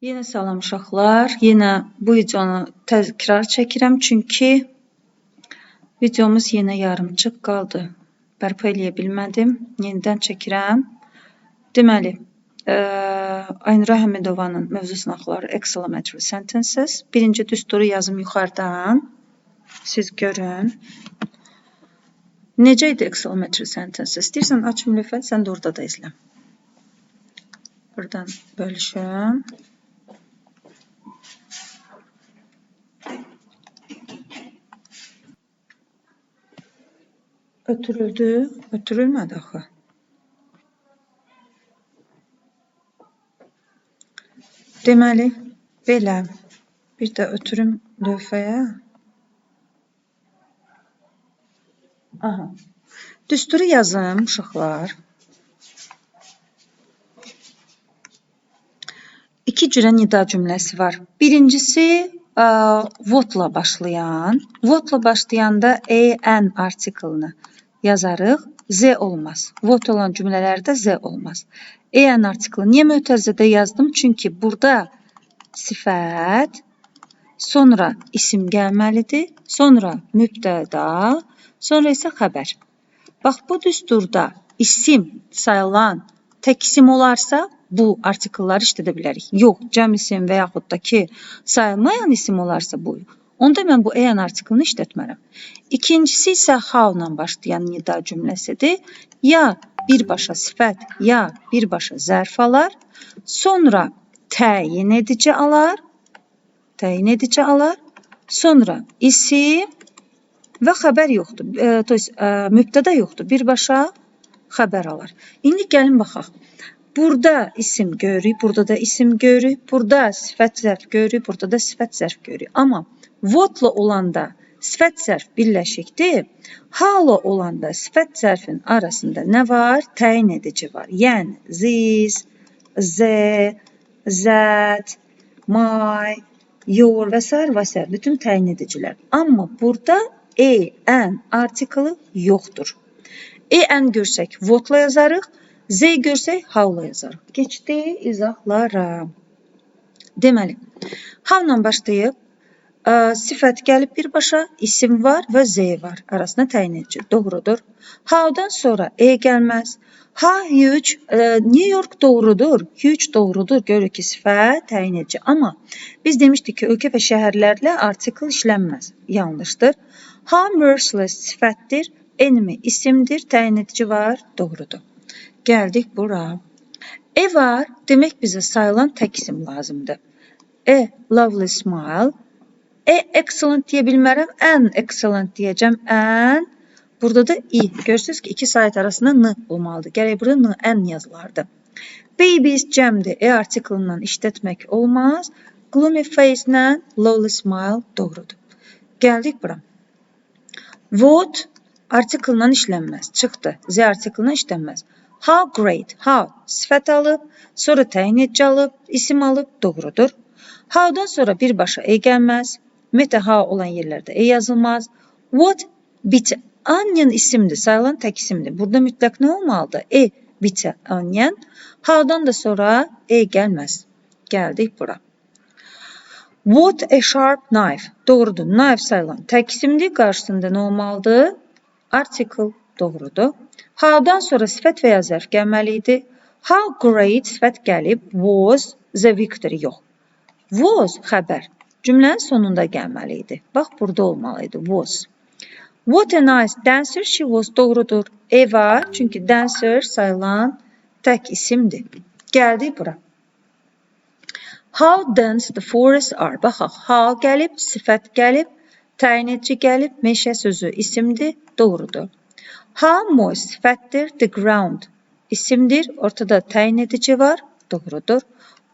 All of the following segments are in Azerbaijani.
Yenə salam uşaqlar. Yenə bu videonu təkrar çəkirəm çünki videomuz yenə yarımçıq qaldı. Bərpa eləyə bilmədim. Yenidən çəkirəm. Deməli, Aynura Həmidovanın mövzu sınaqları Exclamatory Sentences. Birinci düsturu yazım yuxarıdan. Siz görün. Necə idi Exclamatory Sentences? İstəyirsən açım lütfən, sən də orada da izlə. Buradan bölüşüm. Ötürüldü, ötürülmədi axı. Deməli, belə bir də ötürüm lövhəyə. Aha. Düsturu yazım uşaqlar. İki cürə nida cümləsi var. Birincisi what'la başlayan. What'la başlayanda an artiklını yazarıq. Z olmaz. What olan cümlələrdə z olmaz. An artiklı niyə mötərizədə yazdım? Çünki burada sifət, sonra isim gəlməlidir, sonra mübtəda, sonra isə xəbər. Bax, bu düsturda isim sayılan tək isim olarsa, bu artiklları işlədə bilərik. Yox, cəm isim və yaxud da ki, sayılmayan isim olarsa bu. Onda mən bu an artiklını işlətmərəm. İkincisi isə how-la başlayan nida cümləsidir. Ya birbaşa sifət, ya birbaşa zərf alar. Sonra təyin edici alar. Sonra isim və xəbər yoxdur. Mübtəda yoxdur. Birbaşa xəbər alar. İndi gəlin baxaq. Burada isim görürük, burada da isim görürük, burada sifət zərf görürük, burada da sifət zərf görürük. Amma what'la olanda sifət zərf birləşikdir, how-la olanda sifət zərfin arasında nə var? Təyin edici var. Yəni this, the, that, my, your və s. bütün təyin edicilər. Amma burada an artiklı yoxdur. An görsək what'la yazarıq. Z görsək how-la yazarıq. Keçdi izahlara. Deməli, how-la başlayıb, sifət gəlib birbaşa, isim var və z var. Arasında təyin edici. Doğrudur. How-dan sonra gəlməz. Huge, New York doğrudur. Huge doğrudur. Görürük ki, sifət təyin edici. Amma biz demişdik ki, ölkə və şəhərlərlə artikl işlənməz. Yanlışdır. How merciless sifətdir. Enemy isimdir. Təyin edici var. Doğrudur. Gəldik bura. Var, demək bizə sayılan tək isim lazımdır. Lovely smile. Excellent deyə bilmərəm. An excellent deyəcəm. An. Burada da Görürsünüz ki, iki sayət arasında n olmalıdır. Gərək burada n yazılardı. Babies cəmdir. Artiklından işlətmək olmaz. Gloomy face ilə lovely smile doğrudur. Gəldik bura. What artiklından işlənməz. Çıxdı. Z artiklından işlənməz. How great, how sifət alıb, sonra təyin edici alıb, isim alıb, doğrudur. How-dan sonra birbaşa gəlməz. Ümumiyyətlə, how olan yerlərdə yazılmaz. What, bitter, onion isimdir, sayılan tək isimdir. Burada mütləq nə olmalıdır? Bitter, onion. How-dan da sonra gəlməz. Gəldik bura. What a sharp knife. Doğrudur, knife sayılan tək isimdir. Qarşısında nə olmalıdır? Article, doğrudur. How-dan sonra sifət və ya zərf gəlməli idi. How great sifət gəlib, was the victory yox. Was xəbər. Cümlənin sonunda gəlməli idi. Bax, burada olmalı idi, was. What a nice dancer she was, doğrudur. Var, çünki dancer sayılan tək isimdir. Gəldik bura. How dense the forests are. Baxaq, how gəlib, sifət gəlib, təyin edici gəlib, meşə sözü isimdir, doğrudur. How moist sifətdir, the ground isimdir, ortada təyin edici var, doğrudur.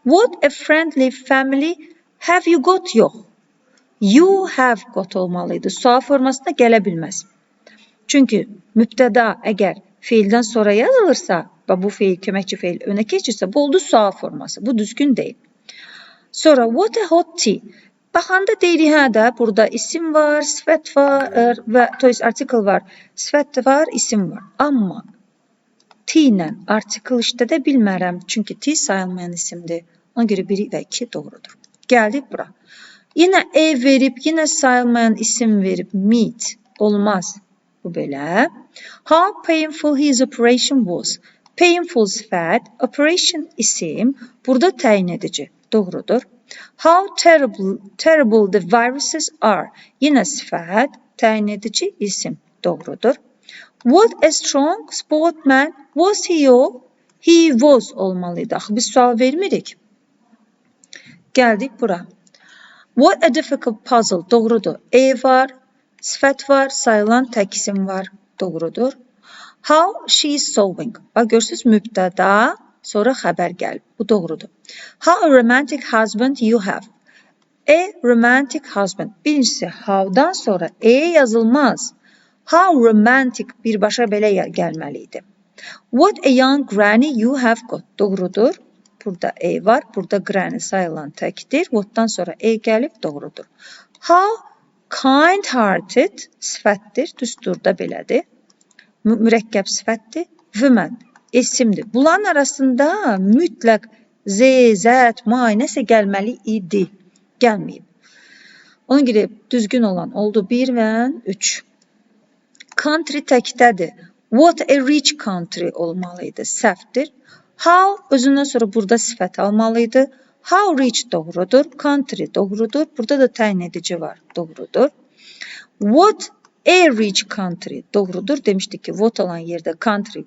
What a friendly family have you got, yox. You have got olmalıydı, sual formasına gələ bilməz. Çünki mübtəda əgər feildən sonra yazılırsa və bu feil, köməkçi feil önə keçirsə, bu oldu sual forması, bu düzgün deyil. Sonra what a hot tea. Baxanda deyirik, burada isim var, sifət var və artikel var, sifət var, isim var. Amma T ilə artikel işlədə bilmərəm, çünki T sayılmayan isimdir. Ona görə 1 və 2 doğrudur. Gəldik bura. Yenə verib, yenə sayılmayan isim verib meet olmaz. Bu belə. How painful his operation was. Painful sifət, operation isim, burada təyin edici. Doğrudur. How terrible the viruses are. Yenə sifət, təyin edici isim. Doğrudur. What a strong sportsman was he o? He was olmalıydı. Axı biz sual vermirik. Gəldik bura. What a difficult puzzle. Doğrudur. Var, sifət var, sayılan tək isim var. Doğrudur. How she is solving. Bax görürsünüz mübtəda, sonra xəbər gəlib. Bu doğrudur. How a romantic husband you have. A romantic husband. Birincisi how'dan sonra yazılmaz. How romantic birbaşa belə gəlməliydi. What a young granny you have got. Doğrudur. Burada var, burada granny sayılan təkdir. What'dan sonra gəlib, doğrudur. How kind-hearted sifətdir, düsturda belədir. Mürəkkəb sifətdir. Woman isimdir. Bunların arasında mütləq zət, nəsə gəlməli idi. Gəlməyib. Ona görə düzgün olan oldu 1 və 3. Country təkdədir. What a rich country olmalıydı. Səhvdir. How özündən sonra burada sifət almalıydı. How rich doğrudur. Country doğrudur. Burada da təyin edici var. Doğrudur. What a rich country doğrudur. Demişdik ki, what olan yerdə country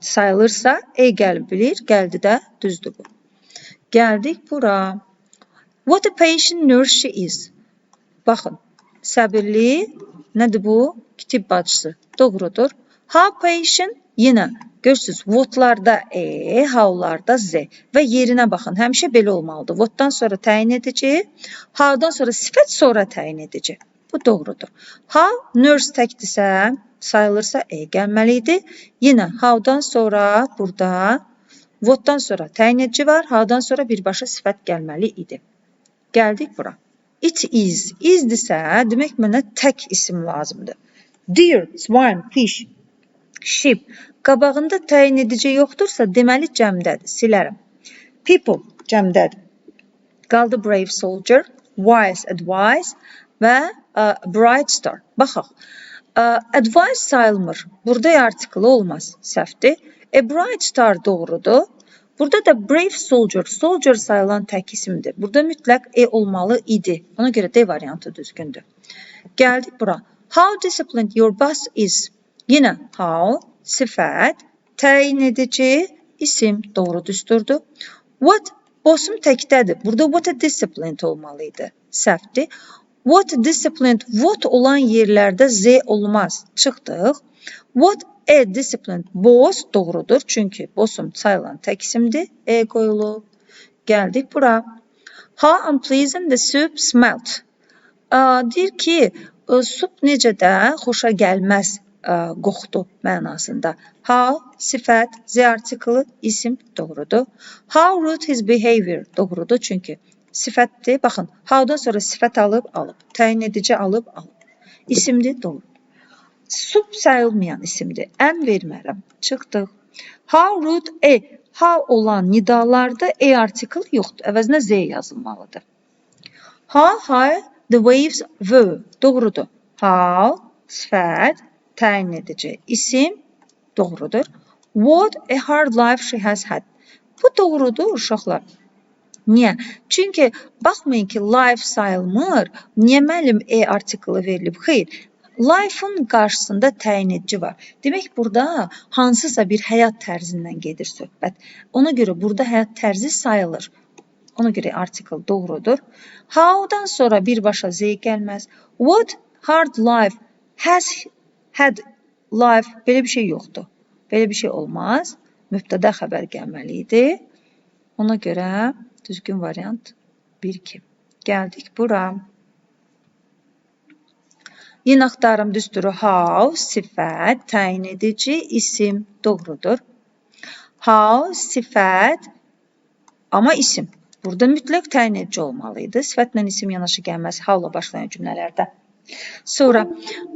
sayılırsa, gəlib bilir. Gəldi də düzdür bu. Gəldik bura. What a patient nurse she is. Baxın, səbirli, nədir bu? Kitib bacısı. Doğrudur. How patient, yenə görürsünüz, what'larda how'larda z və yerinə baxın. Həmişə belə olmalıdır. What'dan sonra təyin edici, how'dan sonra sifət, sonra təyin edici. Bu doğrudur. How nurse təkdirsə, sayılırsa gəlməliydi. Yenə how'dan sonra burada what'dan sonra təyin edici var, how'dan sonra birbaşa sifət gəlməli idi. Gəldik bura. It is. Isdirsə, demək mənə tək isim lazımdır. Deer, swine, fish, sheep. Qabağında təyin edici yoxdursa, deməli cəmdədir. Silərəm. People cəmdədir. Qaldı brave soldier, wise advice və bright star. Baxaq. Advice sayılmır. Burada artiklı olmaz. Səhvdir. A bright star doğrudur. Burada da brave soldier, soldier sayılan tək isimdir. Burada mütləq olmalı idi. Ona görə D variantı düzgündür. Gəldik bura. How disciplined your boss is. Yenə how, sifət, təyin edici, isim doğru düsturdur. What, bossum təkdədir. Burada what a disciplined olmalıydı. Səhvdir. What disciplined, what olan yerlərdə z olmaz. Çıxdıq. What a disciplined boss doğrudur. Çünki bossum sayılan tək isimdir. Qoyulub. Gəldik bura. How unpleasant the soup smelt. Deyir ki, sup necə də xoşa gəlməz qoxdu mənasında. How, sifət, z artiklı, isim doğrudur. How rude his behavior doğrudur. Çünki sifətdir. Baxın, how'dan sonra sifət alıb. Təyin edici alıb. İsimdir, doğru. Sup sayılmayan isimdir. Ən vermərəm. Çıxdıq. How rude how olan nidalarda artikl yoxdur. Əvəzinə z yazılmalıdır. How high the waves were. Doğrudur. How, sifət, təyin edici, isim doğrudur. What a hard life she has had. Bu doğrudur uşaqlar. Niyə? Çünki baxmayın ki, life sayılmır. Niyə müəllim artiklı verilib? Xeyr. Life-ın qarşısında təyin edici var. Demək, burada hansısa bir həyat tərzindən gedir söhbət. Ona görə burada həyat tərzi sayılır. Ona görə artikl doğrudur. How-dan sonra birbaşa z gəlməz. What hard life has had life. Belə bir şey yoxdur. Belə bir şey olmaz. Mübtəda xəbər gəlməli idi. Ona görə düzgün variant 1-2. Gəldik bura. Yenə axtarım düsturu. How, sifət, təyin edici, isim doğrudur. How, sifət, amma isim. Burada mütləq təyin edici olmalıydı. Sifətlə isim yanaşı gəlməz how-la başlayan cümlələrdə. Sonra,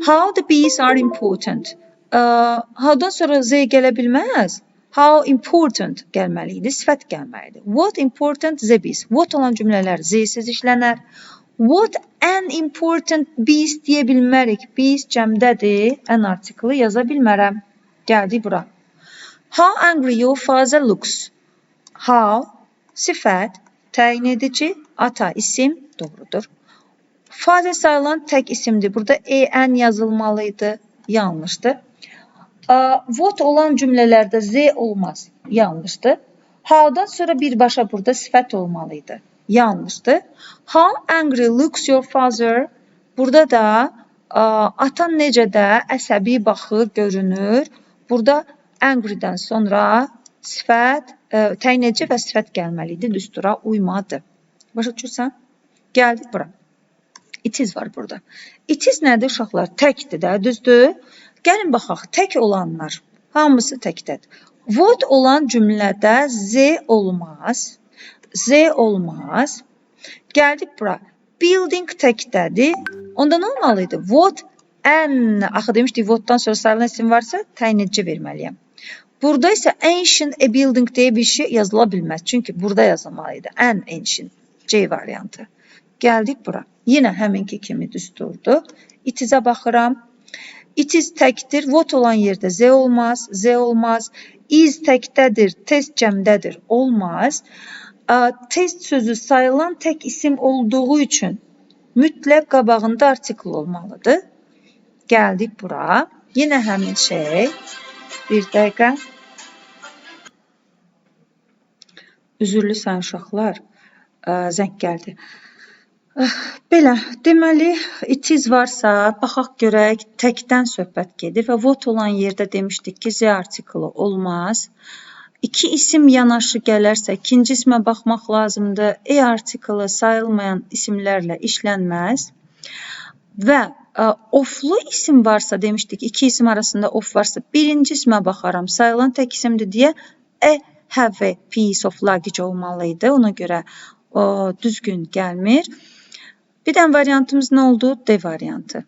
how the bees are important. How-dan sonra z gələ bilməz. How important gəlməli idi, sifət gəlməli idi. What important the beast. What olan cümlələr z-siz işlənər. What an important beast deyə bilmərik. Beast cəmdədir. An artiklı yaza bilmərəm. Gəldik bura. How angry your father looks. How, sifət, təyin edici, ata, isim, doğrudur. Father sayılan tək isimdir. Burada en yazılmalıydı. Yanlışdır. What olan cümlələrdə z olmaz. Yanlışdır. How'dan sonra birbaşa burada sifət olmalıydı. Yanlışdır. How angry looks your father. Burada da atan necə də əsəbi baxır, görünür. Burada angry'dən sonra sifət, təyin edici və sifət gəlməliydi. Düstura uymadı. Başa düşürsən? Gəldik bura. It is var burada. It is nədir uşaqlar? Təkdir də, düzdür? Gəlin baxaq, tək olanlar. Hamısı təkdədir. What olan cümlədə z olmaz. Z olmaz. Gəldik bura. Building təkdədir. Onda nə olmalıydı? What an. Axı demişdik, what'dan sonra sayılan isim varsa təyin edici verməliyəm. Burada isə ancient a building deyə bir şey yazıla bilməz. Çünki burada yazılmalıydı. An ancient. C variantı. Gəldik bura. Yenə həminki kimi düsturdur. It is-ə baxıram. It is təkdir. What olan yerdə z olmaz. Z olmaz. Is təkdədir. Test cəmdədir. Olmaz. Test sözü sayılan tək isim olduğu üçün mütləq qabağında artikl olmalıdır. Gəldik bura. Yenə həmin şey. Bir dəqiqə. Üzürlüsən uşaqlar. Zəng gəldi. Belə, deməli, it is varsa, baxaq görək, təkdən söhbət gedir və what olan yerdə demişdik ki, z artiklı olmaz. İki isim yanaşı gələrsə, ikinci ismə baxmaq lazımdır. Artiklı sayılmayan isimlərlə işlənməz. Və oflu isim varsa, demişdik, iki isim arasında of varsa, birinci ismə baxaram, sayılan tək isimdir deyə have a piece of luggage olmalıydı. Ona görə düzgün gəlmir. Bir dən variantımız nə oldu? D variantı.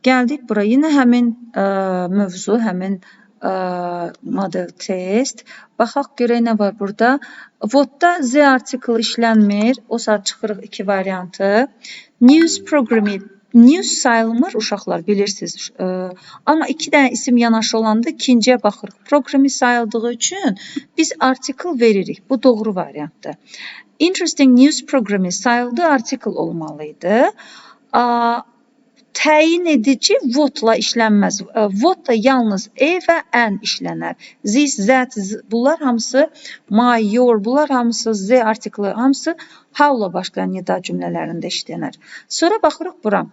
Gəldik bura. Yenə həmin mövzu, həmin model test. Baxaq görək nə var burada. What-da z artiklı işlənmir. O saat çıxırıq iki variantı. News programı. News sayılmır uşaqlar, bilirsiniz. Amma iki dənə isim yanaşı olanda ikinciyə baxırıq. Programı sayıldığı üçün biz artikl veririk. Bu doğru variantdır. Interesting news programı sayıldığı artikl olmalıydı. Təyin edici what-la işlənməz. What-la yalnız və an işlənər. This, that, bunlar hamısı my, your, bunlar hamısı z artiklı, hamısı how-la başlayan nida cümlələrində işlənər. Sonra baxırıq bura.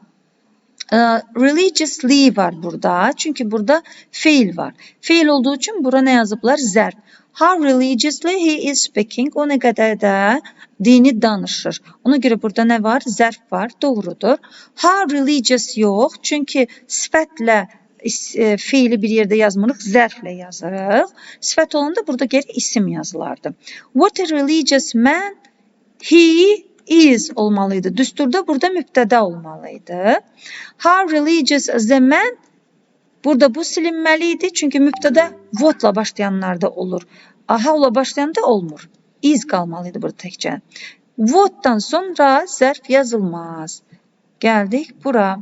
Religiously var burada. Çünki burada fail var. Fail olduğu üçün bura nə yazıblar? Zərf. How religiously he is speaking. O nə qədər də dini danışır. Ona görə burada nə var? Zərf var. Doğrudur. How religious yox. Çünki sifətlə fiili bir yerdə yazmırıq. Zərflə yazırıq. Sifət olanda burada geri isim yazılardı. What a religious man he is olmalıydı. Düsturda burada mübtəda olmalıydı. How religious the man. Burada bu silinməli idi. Çünki mübtəda what-la başlayanlarda olur. How-la başlayanda olmur. Is qalmalıydı burada təkcə. What-dan sonra zərf yazılmaz. Gəldik bura.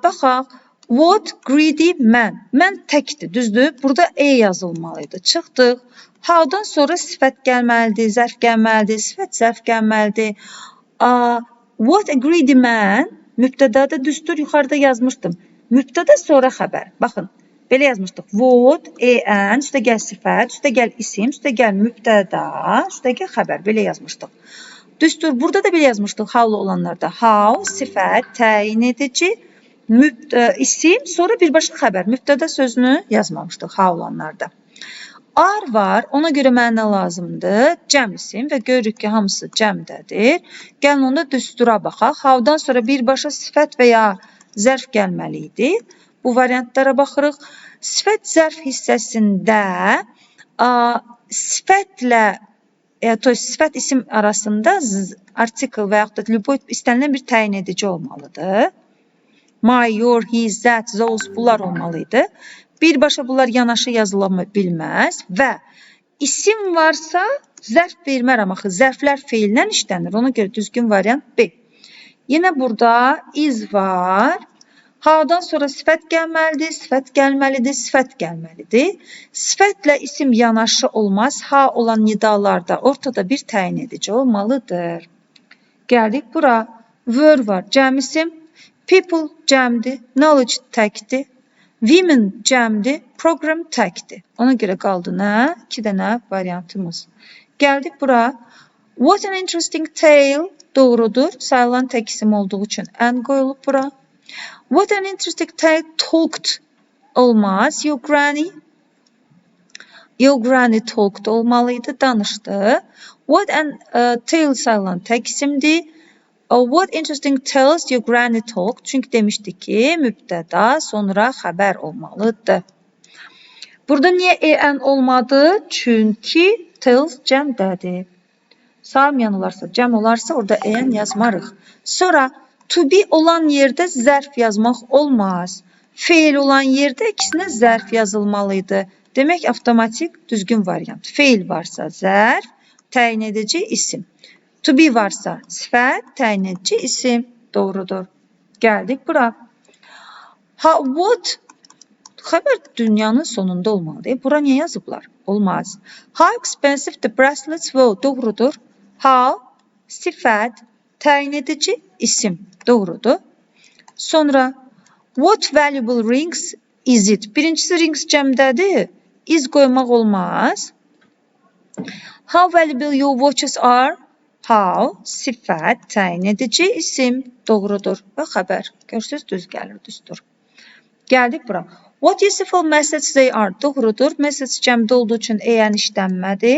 Baxaq. What greedy man. Man təkdir, düzdür? Burada yazılmalıydı. Çıxdıq. How-dan sonra sifət gəlməlidir, zərf gəlməlidir, sifət zərf gəlməlidir. What a greedy man. Mübtədada düstur, yuxarıda yazmışdım. Mübtəda sonra xəbər. Baxın, belə yazmışdıq. What, an, üstə gəl sifət, üstə gəl isim, üstə gəl mübtəda, üstə gəl xəbər. Belə yazmışdıq. Düstur, burada da belə yazmışdıq how olanlarda. How, sifət, təyin edici, isim, sonra birbaşa xəbər. Mübtəda sözünü yazmamışdıq how olanlarda. Ar var, ona görə mənə nə lazımdır? Cəm isim və görürük ki, hamısı cəmdədir. Gəlin onda düstura baxaq. Havdan sonra birbaşa sifət və ya zərf gəlməli idi. Bu variantlara baxırıq. Sifət zərf hissəsində sifətlə, sifət isim arasında artikl və yaxud da istənilən bir təyin edici olmalıdır. My, your, his, that, those bunlar olmalıydı. Birbaşa bunlar yanaşı yazıla bilməz və isim varsa zərf vermərəm axı. Zərflər feillə işlənir. Ona görə düzgün variant B. Yenə burada is var. Ha'dan sonra sifət gəlməlidir, sifət gəlməlidir, sifət gəlməlidir. Sifətlə isim yanaşı olmaz. Ha olan nidalarda ortada bir təyin edici olmalıdır. Gəldik bura. Were var, cəm isim. People cəmdir, knowledge təkdir. Women cəmdir, program təkdir. Ona görə qaldı nə? 2 dənə variantımız. Gəldik bura. What an interesting tale doğrudur. Sayılan tək isim olduğu üçün and qoyulub bura. What an interesting tale talked olmaz. Your granny talked olmalıydı, danışdı. What an tale sayılan tək isimdir. What interesting tales your granny talked. Çünki demişdik ki, mübtəda sonra xəbər olmalıdır. Burada niyə an olmadı? Çünki tales cəmdədir. Saymayan olarsa, cəm olarsa orada an yazmarıq. Sonra to be olan yerdə zərf yazmaq olmaz. Feil olan yerdə ikisinə zərf yazılmalıydı. Demək avtomatik düzgün variant. Feil varsa zərf, təyin edici isim. To be varsa sifət, təyin edici isim. Doğrudur. Gəldik bura. What? Xəbər dünyanın sonunda olmalıdır. Bura niyə yazıblar? Olmaz. How expensive the bracelets were? Doğrudur. How? Sifət, təyin edici isim. Doğrudur. Sonra what valuable rings is it? Birincisi rings cəmdədir. Is qoymaq olmaz. How valuable your watches are? How? Sifət, təyin edici isim. Doğrudur. Və xəbər. Görsünüz, düz gəlir, düzdür. Gəldik bura. What useful message they are? Doğrudur. Message cəmdə olduğu üçün an işlənmədi.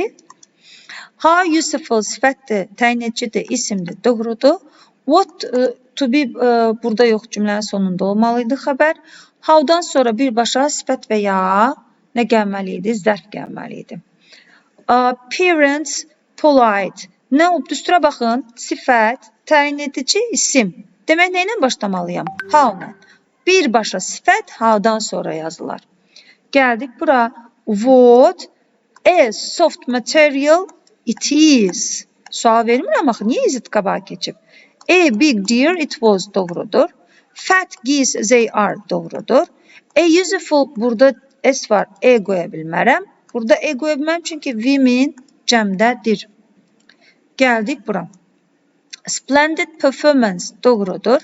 How useful sifətdir, təyin edicidir, isimdir. Doğrudur. What to be burada yox, cümlənin sonunda olmalıydı xəbər. How'dan sonra birbaşa sifət və ya nə gəlməli idi? Zərf gəlməli idi. Parents polite. Nə olub? Düsturə baxın. Sifət, təyin edici, isim. Demək, nə ilə başlamalıyam? How-la. Birbaşa sifət how'dan sonra yazılar. Gəldik bura. What a soft material it is. Sual vermirəm axı. Niyə is it qabağa keçib? A big deer it was. Doğrudur. Fat geese they are. Doğrudur. A useful burada s var. E qoya bilmərəm. Burada e qoya bilmərəm çünki women cəmdədir. Gəldik bura. Splendid performance. Doğrudur.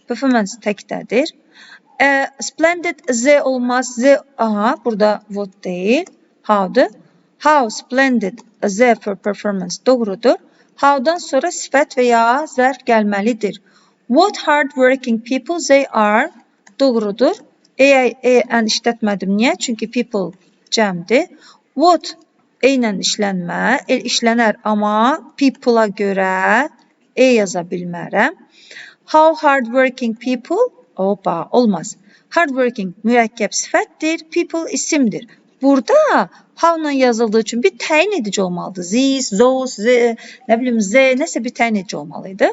Performance təkdədir. Splendid z olmaz. Z aha burada what deyil. How'dır. How splendid z for performance. Doğrudur. How'dan sonra sifət və ya zərf gəlməlidir. What hard working people they are. Doğrudur. An işlətmədim. Niyə? Çünki people cəmdir. What ilə işlənmə. İşlənər, amma people-a görə yaza bilmərəm. How hard working people. Opa, olmaz. Hard working mürəkkəb sifətdir. People isimdir. Burada how-la yazıldığı üçün bir təyin edici olmalıdır. These, those, nə bilim, nəsə bir təyin edici olmalıydı.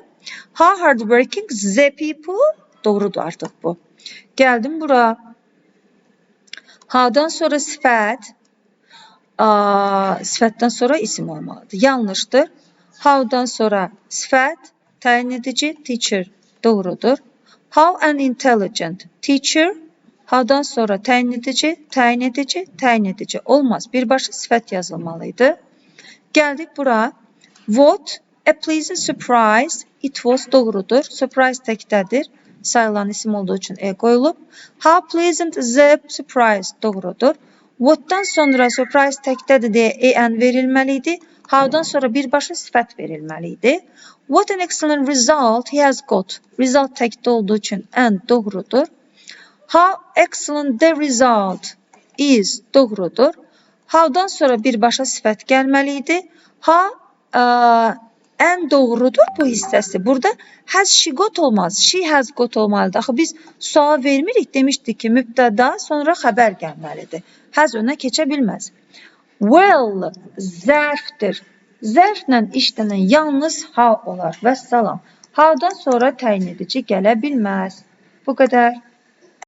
How hard working the people. Doğrudur artıq bu. Gəldim bura. How'dan sonra sifət. Sifətdən sonra isim olmalıdır. Yanlışdır. How'dan sonra sifət, təyin edici, teacher. Doğrudur. How unintelligent. Teacher. How'dan sonra təyin edici, təyin edici, təyin edici. Olmaz. Birbaşa sifət yazılmalıydı. Gəldik bura. What a pleasant surprise it was. Doğrudur. Surprise təkdədir. Sayılan isim olduğu üçün qoyulub. How pleasant the surprise. Doğrudur. What'dan sonra surprise təkdədir deyə an verilməliydi. How'dan sonra birbaşa sifət verilməliydi. What an excellent result he has got. Result təkdə olduğu üçün and doğrudur. How excellent the result is. Doğrudur. How'dan sonra birbaşa sifət gəlməliydi. And doğrudur bu hissəsi. Burada has she got olmaz. She has got olmalıdır. Axı biz sual vermirik. Demişdik ki mübtəda sonra xəbər gəlməlidir. Has önə keçə bilməz. Well, zərfdir. Zərflə işlənən yalnız how olar. Vəssalam. How'dan sonra təyin edici gələ bilməz. Bu qədər.